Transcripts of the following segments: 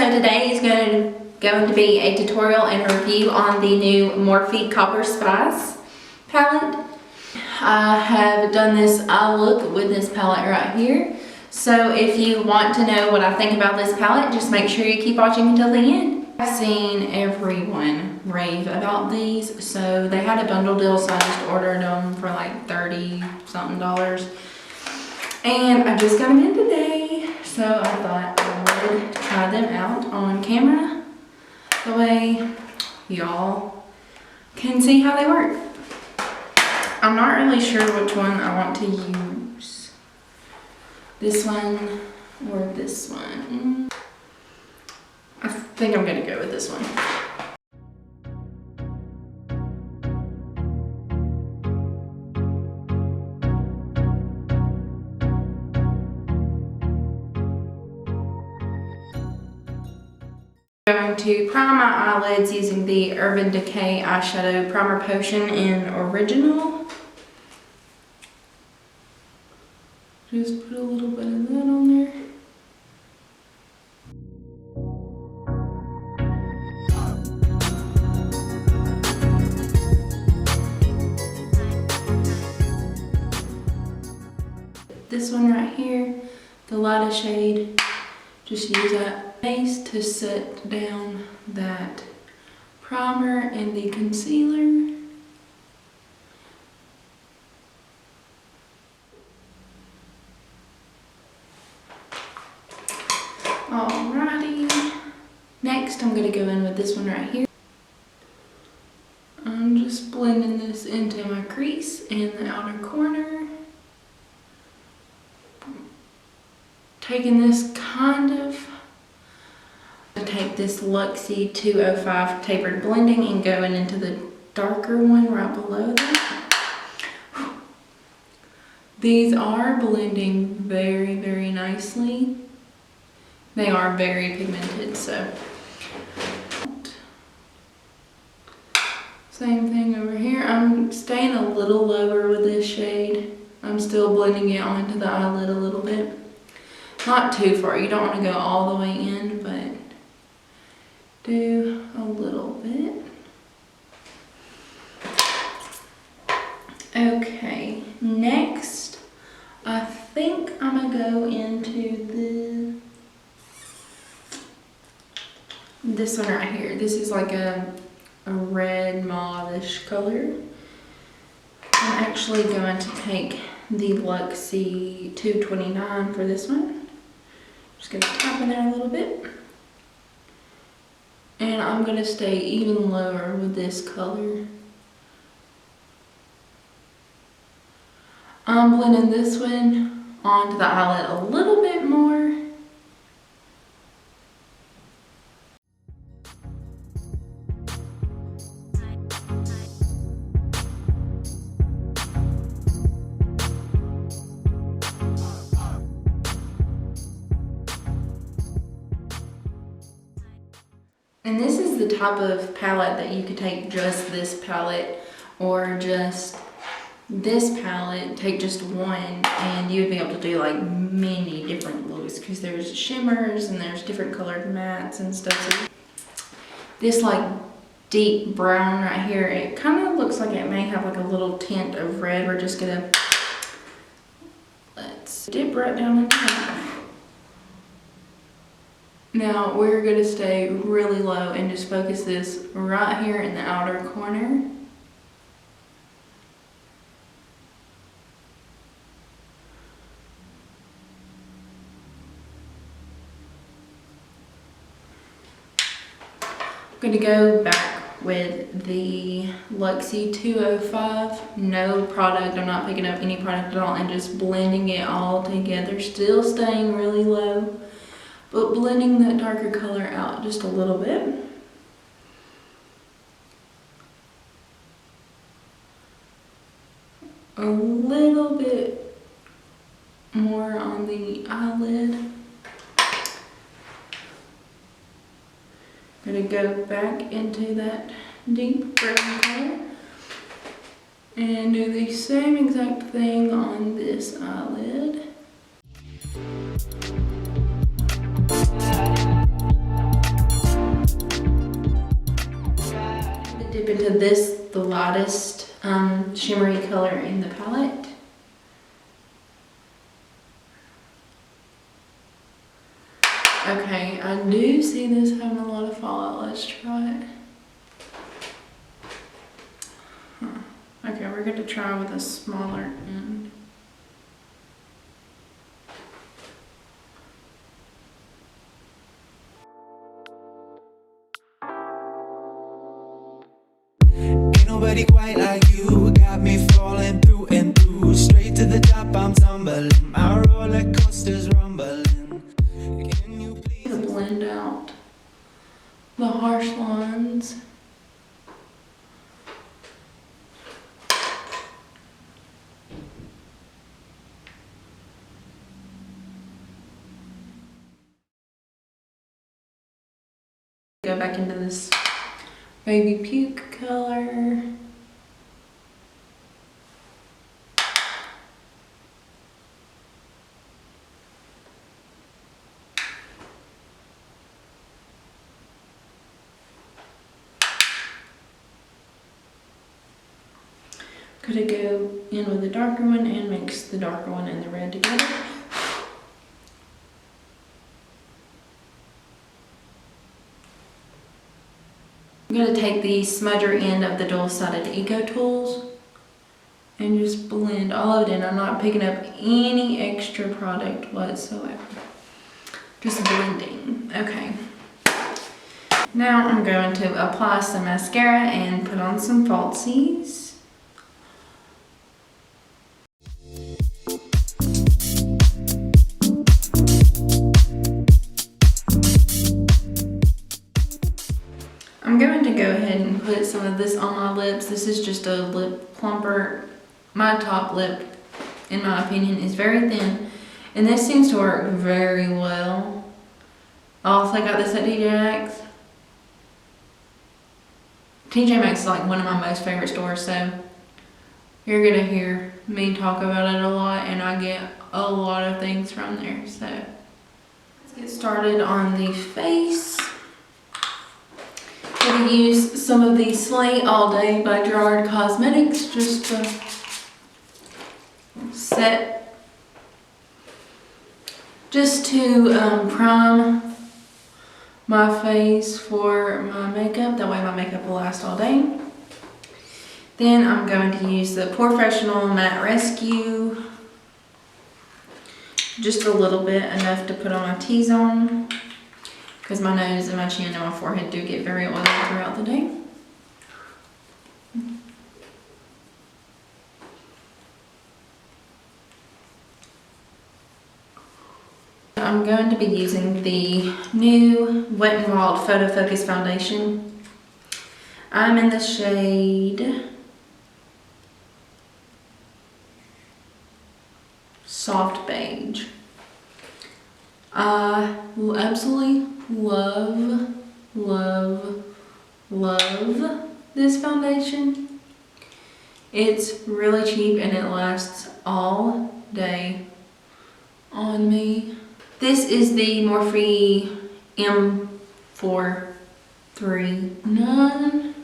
So today is going to be a tutorial and review on the new Morphe Copper Spice palette. I have done this eye look with this palette right here. So if you want to know what I think about this palette, just make sure you keep watching until the end. I've seen everyone rave about these, so they had a bundle deal, so I just ordered them for like $30-something. And I just got them in today, so I thought I would try them out on camera. The way y'all can see how they work. I'm not really sure which one I want to use. This one or this one. I think I'm gonna go with this one. I'm going to prime my eyelids using the Urban Decay Eyeshadow Primer Potion in Original. Just put a little bit of that on there. This one right here, the lightest shade, just use that base to set down that primer and the concealer. Alrighty, next I'm going to go in with this one right here. I'm just blending this into my crease in the outer corner. Taking this to take this Luxie 205 tapered blending and going into the darker one right below that. These are blending very, very nicely. They are very pigmented, so. Same thing over here. I'm staying a little lower with this shade. I'm still blending it onto the eyelid a little bit. Not too far. You don't want to go all the way in, but do a little bit. Okay, next I think I'm gonna go into this one right here. This is like a red mauve-ish color. I'm actually going to take the Luxie 229 for this one. Just gonna tap in there a little bit. And I'm gonna stay even lower with this color. I'm blending this one onto the eyelid a little bit more. And this is the type of palette that you could take just this palette or just this palette, take just one, and you would be able to do like many different looks because there's shimmers and there's different colored mattes and stuff. So this like deep brown right here, it kind of looks like it may have like a little tint of red. We're just gonna, let's dip right down into that. Now we're going to stay really low and just focus this right here in the outer corner. I'm going to go back with the Luxie 205. No product, I'm not picking up any product at all, and just blending it all together, still staying really low. But blending that darker color out just a little bit. A little bit more on the eyelid. I'm gonna go back into that deep brown color and do the same exact thing on this eyelid. this, the lightest shimmery color in the palette. Okay, I do see this having a lot of fallout. Let's try it. Okay, we're going to try with a smaller end. Ain't nobody quite like you. Got me falling through and through. Straight to the top, I'm tumbling. My roller coaster's rumbling. Can you please Blend out the harsh lines. Go back into this baby puke color. Gonna go in with the darker one and mix the darker one and the red together. I'm going to take the smudger end of the dual-sided Eco Tools and just blend all of it in. I'm not picking up any extra product whatsoever. Just blending. Okay. Now I'm going to apply some mascara and put on some falsies. I'm going to go ahead and put some of this on my lips. This is just a lip plumper. My top lip, in my opinion, is very thin, and this seems to work very well. I also got this at TJ Maxx. TJ Maxx is like one of my most favorite stores, so you're gonna hear me talk about it a lot, and I get a lot of things from there. So let's get started on the face. I'm going to use some of the Slay All Day by Gerard Cosmetics just to set, just to prime my face for my makeup. That way my makeup will last all day. Then I'm going to use the Professional Matte Rescue. Just a little bit, enough to put on my T-zone, because my nose and my chin and my forehead do get very oily throughout the day. I'm going to be using the new Wet n Wild Photo Focus Foundation. I'm in the shade Soft Beige. I absolutely love this foundation. It's really cheap and it lasts all day on me. This is the Morphe M439.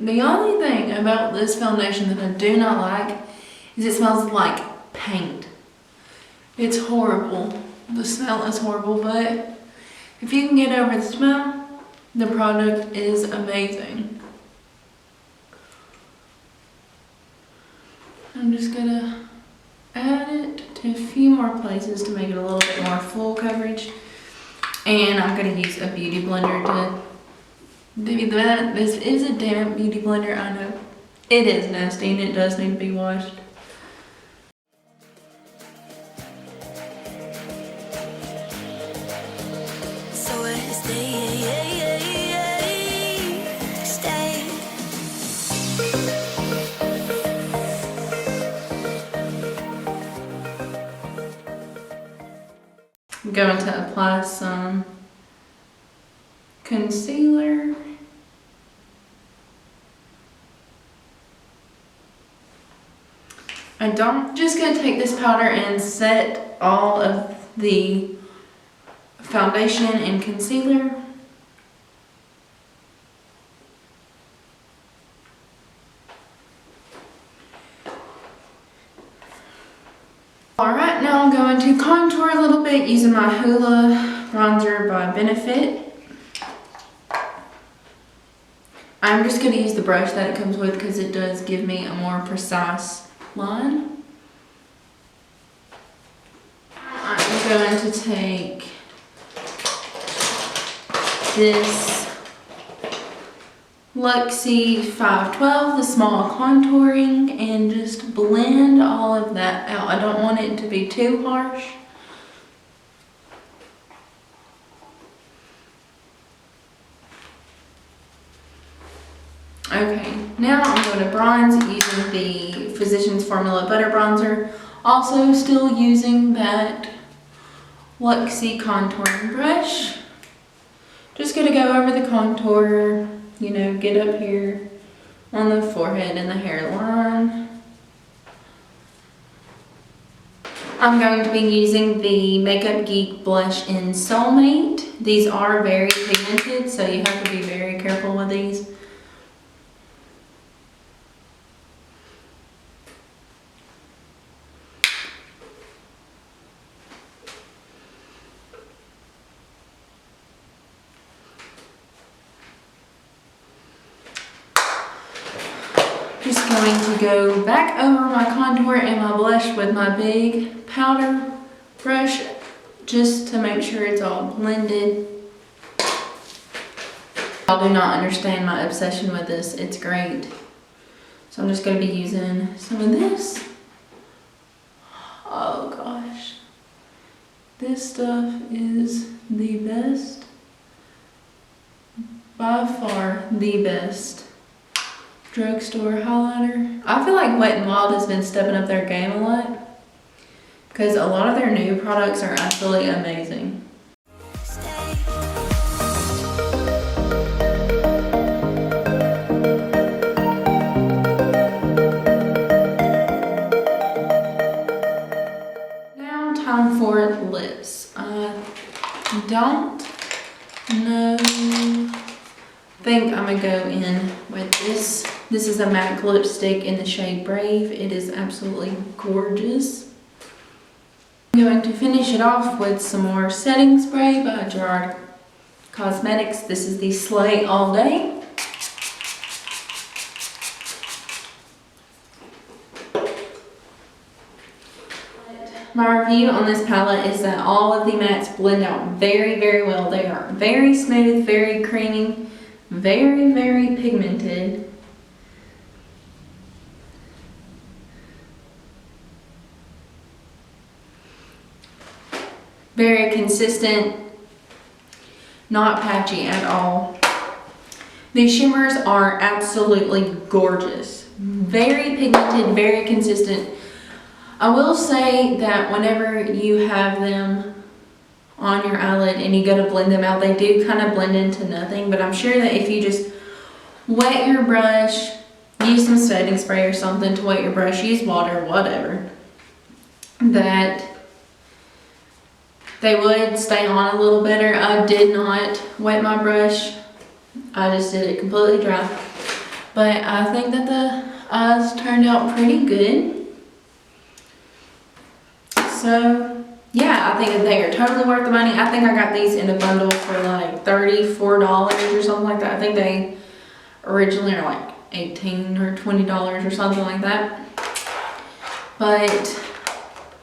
The only thing about this foundation that I do not like is it smells like paint. It's horrible. The smell is horrible, but if you can get over the smell, the product is amazing. I'm just gonna add it to a few more places to make it a little bit more full coverage. And I'm gonna use a beauty blender to do that. This is a damp beauty blender, I know. It is nasty and it does need to be washed. So stay. I'm going to apply some concealer. I'm just going to take this powder and set all of the foundation and concealer. Alright, now I'm going to contour a little bit using my Hoola bronzer by Benefit. I'm just going to use the brush that it comes with because it does give me a more precise line. I'm going to take this Luxie 512, the small contouring, and just blend all of that out. I don't want it to be too harsh. Okay, now I'm going to bronze using the Physicians Formula Butter Bronzer. Also still using that Luxie contouring brush. Just going to go over the contour, you know, get up here on the forehead and the hairline. I'm going to be using the Makeup Geek blush in Soulmate. These are very pigmented, so you have to be very careful with these. Just going to go back over my contour and my blush with my big powder brush just to make sure it's all blended. I do not understand my obsession with this. It's great. So I'm just going to be using some of this. Oh gosh. This stuff is the best. By far the best drugstore highlighter. I feel like Wet n Wild has been stepping up their game a lot because a lot of their new products are absolutely amazing. Now time for lips. I don't know. I think I'm gonna go in with this. This is a MAC lipstick in the shade Brave. It is absolutely gorgeous. I'm going to finish it off with some more setting spray by Gerard Cosmetics. This is the Slay All Day. My review on this palette is that all of the mattes blend out very, very well. They are very smooth, very creamy, very, very pigmented. Very consistent, not patchy at all. These shimmers are absolutely gorgeous. Very pigmented, very consistent. I will say that whenever you have them on your eyelid and you go to blend them out, they do kind of blend into nothing, but I'm sure that if you just wet your brush, use some setting spray or something to wet your brush, use water, whatever, that they would stay on a little better. I did not wet my brush. I just did it completely dry. But I think that the eyes turned out pretty good. So, yeah, I think that they are totally worth the money. I think I got these in a bundle for like $34 or something like that. I think they originally are like $18 or $20 or something like that. But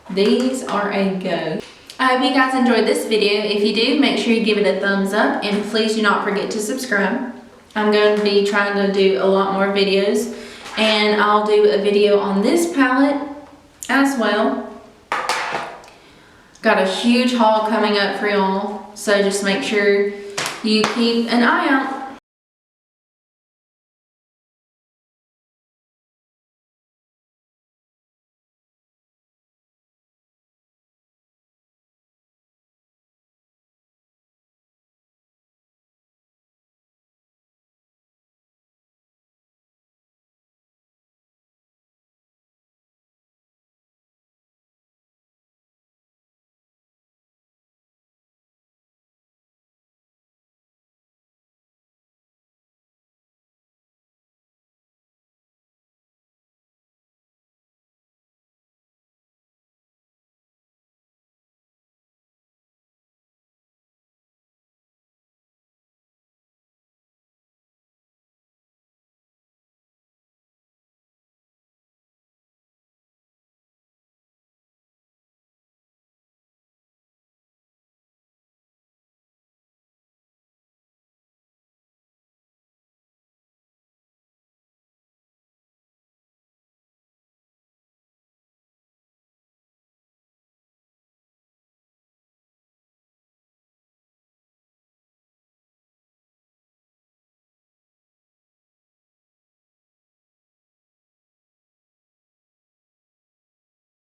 these are a go. I hope you guys enjoyed this video. If you do, make sure you give it a thumbs up and please do not forget to subscribe. I'm going to be trying to do a lot more videos and I'll do a video on this palette as well. Got a huge haul coming up for y'all, so just make sure you keep an eye out.